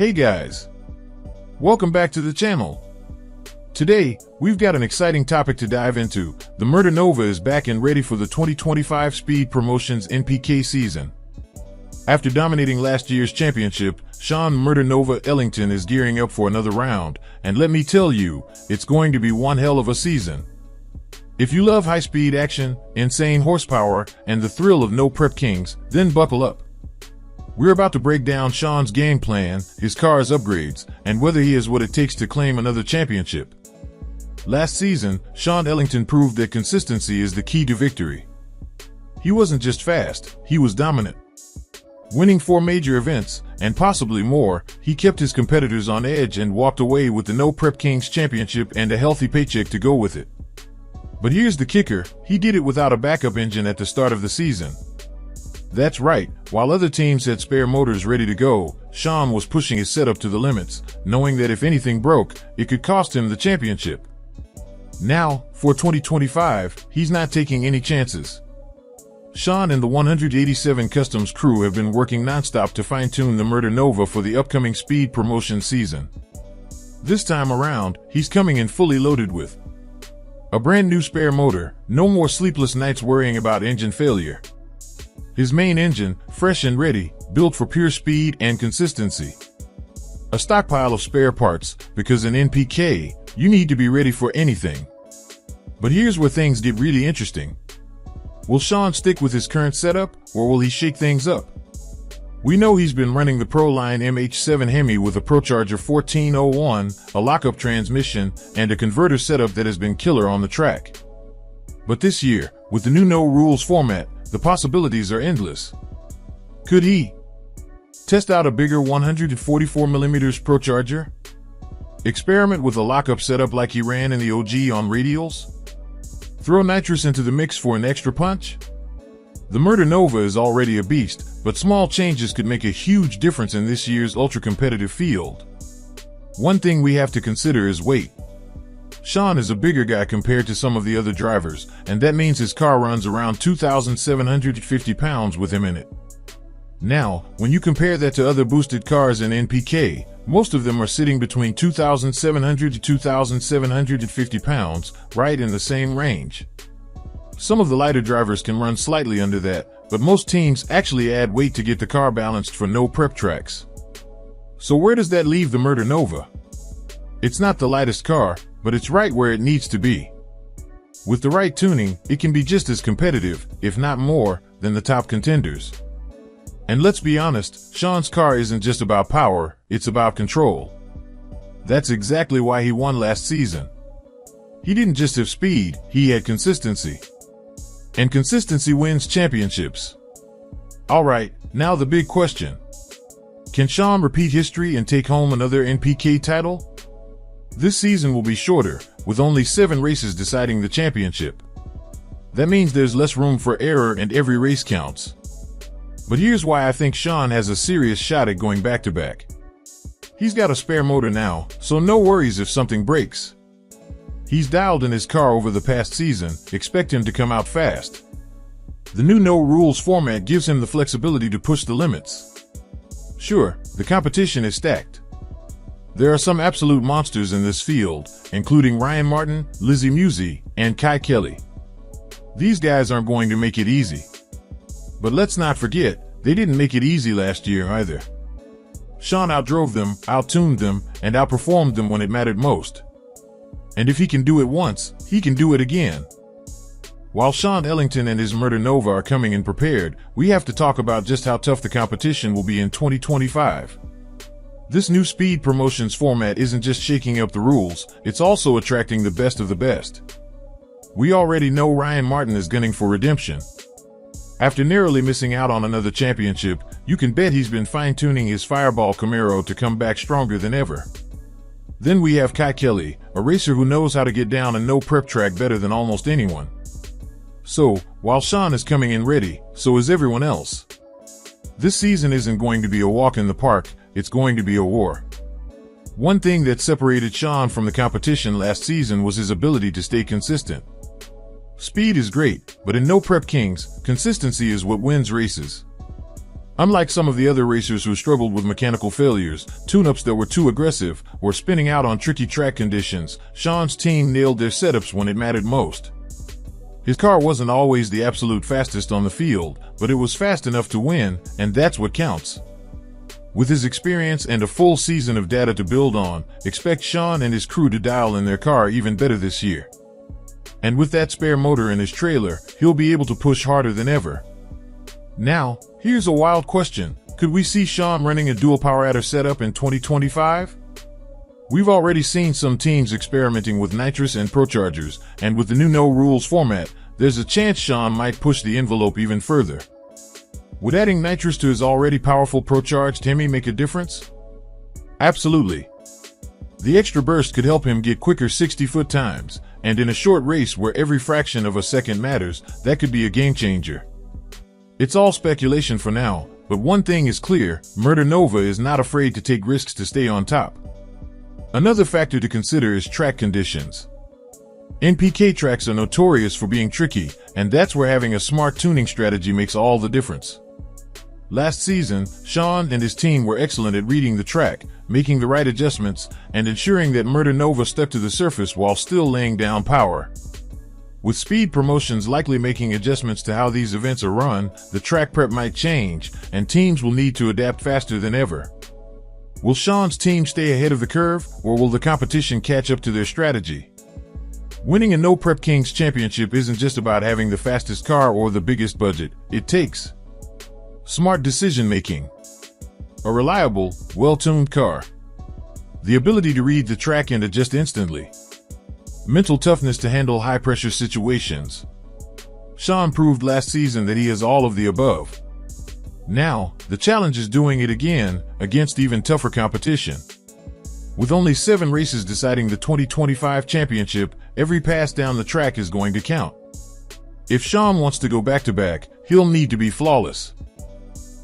Hey guys, welcome back to the channel. Today, we've got an exciting topic to dive into. The Neww is back and ready for the 2025 Speed Promotions NPK season. After dominating last year's championship, Shawn Ellington is gearing up for another round, and let me tell you, it's going to be one hell of a season. If you love high-speed action, insane horsepower, and the thrill of no prep kings, then buckle up. We're about to break down Shawn's game plan, his car's upgrades, and whether he has what it takes to claim another championship. Last season, Shawn Ellington proved that consistency is the key to victory. He wasn't just fast, he was dominant. Winning 4 major events, and possibly more, he kept his competitors on edge and walked away with the No Prep Kings Championship and a healthy paycheck to go with it. But here's the kicker, he did it without a backup engine at the start of the season. That's right, while other teams had spare motors ready to go, Shawn was pushing his setup to the limits, knowing that if anything broke, it could cost him the championship. Now, for 2025, he's not taking any chances. Shawn and the 187 Customs crew have been working nonstop to fine-tune the Neww for the upcoming Speed Promotion season. This time around, he's coming in fully loaded with a brand new spare motor, no more sleepless nights worrying about engine failure. His main engine, fresh and ready, built for pure speed and consistency. A stockpile of spare parts, because in NPK, you need to be ready for anything. But here's where things get really interesting. Will Shawn stick with his current setup, or will he shake things up? We know he's been running the Pro-Line MH7 Hemi with a ProCharger 1401, a lockup transmission, and a converter setup that has been killer on the track. But this year, with the new no rules format, the possibilities are endless. Could he test out a bigger 144mm ProCharger? Experiment with a lockup setup like he ran in the OG on radials? Throw nitrous into the mix for an extra punch? The Neww is already a beast, but small changes could make a huge difference in this year's ultra-competitive field. One thing we have to consider is weight. Shawn is a bigger guy compared to some of the other drivers, and that means his car runs around 2,750 pounds with him in it. Now, when you compare that to other boosted cars in NPK, most of them are sitting between 2,700 to 2,750 pounds, right in the same range. Some of the lighter drivers can run slightly under that, but most teams actually add weight to get the car balanced for no prep tracks. So where does that leave the Neww? It's not the lightest car, but it's right where it needs to be. With the right tuning, it can be just as competitive, if not more, than the top contenders. And let's be honest, Shawn's car isn't just about power, it's about control. That's exactly why he won last season. He didn't just have speed, he had consistency. And consistency wins championships. Alright, now the big question. Can Shawn repeat history and take home another NPK title? This season will be shorter, with only 7 races deciding the championship. That means there's less room for error and every race counts. But here's why I think Shawn has a serious shot at going back-to-back. He's got a spare motor now, so no worries if something breaks. He's dialed in his car over the past season, expect him to come out fast. The new no rules format gives him the flexibility to push the limits. Sure, the competition is stacked. There are some absolute monsters in this field, including Ryan Martin, Lizzie Musi, and Kelley. These guys aren't going to make it easy. But let's not forget, they didn't make it easy last year either. Shawn outdrove them, outtuned them, and outperformed them when it mattered most. And if he can do it once, he can do it again. While Shawn Ellington and his Neww are coming in prepared, we have to talk about just how tough the competition will be in 2025. This new Speed Promotions format isn't just shaking up the rules, it's also attracting the best of the best. We already know Ryan Martin is gunning for redemption. After narrowly missing out on another championship, you can bet he's been fine-tuning his Fireball Camaro to come back stronger than ever. Then we have Kelley, a racer who knows how to get down a no-prep track better than almost anyone. So, while Shawn is coming in ready, so is everyone else. This season isn't going to be a walk in the park, it's going to be a war. One thing that separated Shawn from the competition last season was his ability to stay consistent. Speed is great, but in no prep kings, consistency is what wins races. Unlike some of the other racers who struggled with mechanical failures, tune-ups that were too aggressive, or spinning out on tricky track conditions, Shawn's team nailed their setups when it mattered most. His car wasn't always the absolute fastest on the field, but it was fast enough to win, and that's what counts. With his experience and a full season of data to build on, expect Shawn and his crew to dial in their car even better this year. And with that spare motor in his trailer, he'll be able to push harder than ever. Now, here's a wild question. Could we see Shawn running a dual power adder setup in 2025? We've already seen some teams experimenting with nitrous and prochargers, and with the new no rules format, there's a chance Shawn might push the envelope even further. Would adding nitrous to his already powerful procharged Hemi make a difference? Absolutely. The extra burst could help him get quicker 60-foot times, and in a short race where every fraction of a second matters, that could be a game changer. It's all speculation for now, but one thing is clear, Neww is not afraid to take risks to stay on top. Another factor to consider is track conditions. NPK tracks are notorious for being tricky, and that's where having a smart tuning strategy makes all the difference. Last season, Shawn and his team were excellent at reading the track, making the right adjustments, and ensuring that Neww stuck to the surface while still laying down power. With speed promotions likely making adjustments to how these events are run, the track prep might change, and teams will need to adapt faster than ever. Will Shawn's team stay ahead of the curve, or will the competition catch up to their strategy? Winning a No Prep Kings championship isn't just about having the fastest car or the biggest budget. It takes smart decision-making, a reliable, well-tuned car, the ability to read the track and adjust instantly, mental toughness to handle high-pressure situations. Shawn proved last season that he has all of the above. Now, the challenge is doing it again, against even tougher competition. With only 7 races deciding the 2025 championship, every pass down the track is going to count. If Shawn wants to go back-to-back, he'll need to be flawless.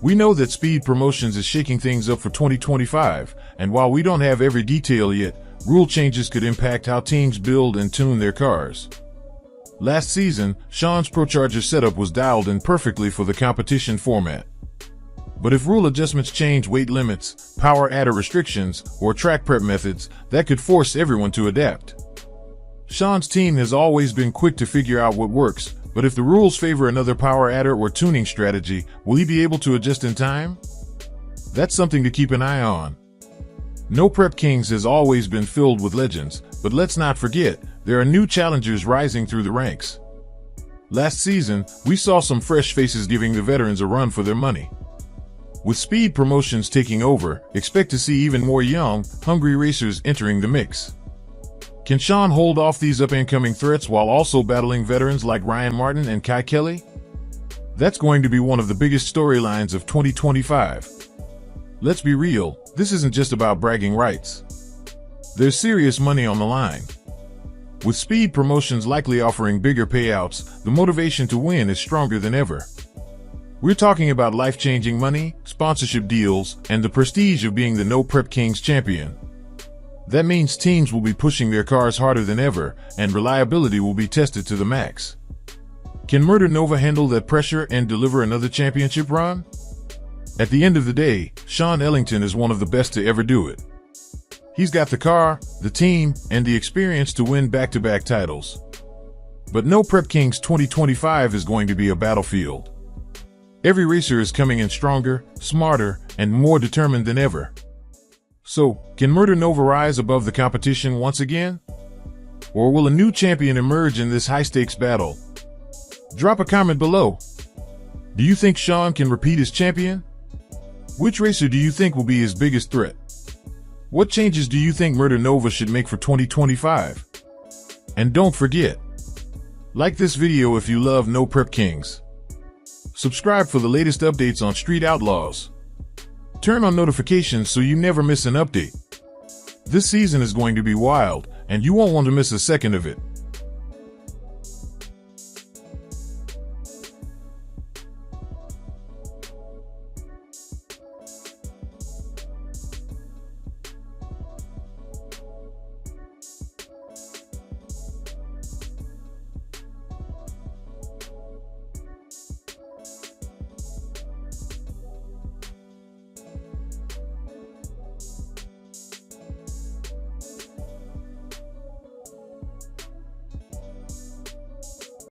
We know that Speed Promotions is shaking things up for 2025, and while we don't have every detail yet, rule changes could impact how teams build and tune their cars. Last season, Shawn's Procharger setup was dialed in perfectly for the competition format. But if rule adjustments change weight limits, power adder restrictions, or track prep methods, that could force everyone to adapt. Shawn's team has always been quick to figure out what works, but if the rules favor another power adder or tuning strategy, will he be able to adjust in time? That's something to keep an eye on. No Prep Kings has always been filled with legends, but let's not forget, there are new challengers rising through the ranks. Last season, we saw some fresh faces giving the veterans a run for their money. With Speed Promotions taking over, expect to see even more young, hungry racers entering the mix. Can Shawn hold off these up-and-coming threats while also battling veterans like Ryan Martin and Kelley? That's going to be one of the biggest storylines of 2025. Let's be real, this isn't just about bragging rights. There's serious money on the line. With Speed Promotions likely offering bigger payouts, the motivation to win is stronger than ever. We're talking about life-changing money, sponsorship deals, and the prestige of being the No Prep Kings champion. That means teams will be pushing their cars harder than ever, and reliability will be tested to the max. Can Neww handle that pressure and deliver another championship run? At the end of the day, Shawn Ellington is one of the best to ever do it. He's got the car, the team, and the experience to win back-to-back titles. But No Prep Kings 2025 is going to be a battlefield. Every racer is coming in stronger, smarter, and more determined than ever. So, can Neww rise above the competition once again? Or will a new champion emerge in this high-stakes battle? Drop a comment below. Do you think Shawn can repeat as champion? Which racer do you think will be his biggest threat? What changes do you think Neww should make for 2025? And don't forget, like this video if you love No Prep Kings. Subscribe for the latest updates on Street Outlaws. Turn on notifications so you never miss an update. This season is going to be wild, and you won't want to miss a second of it.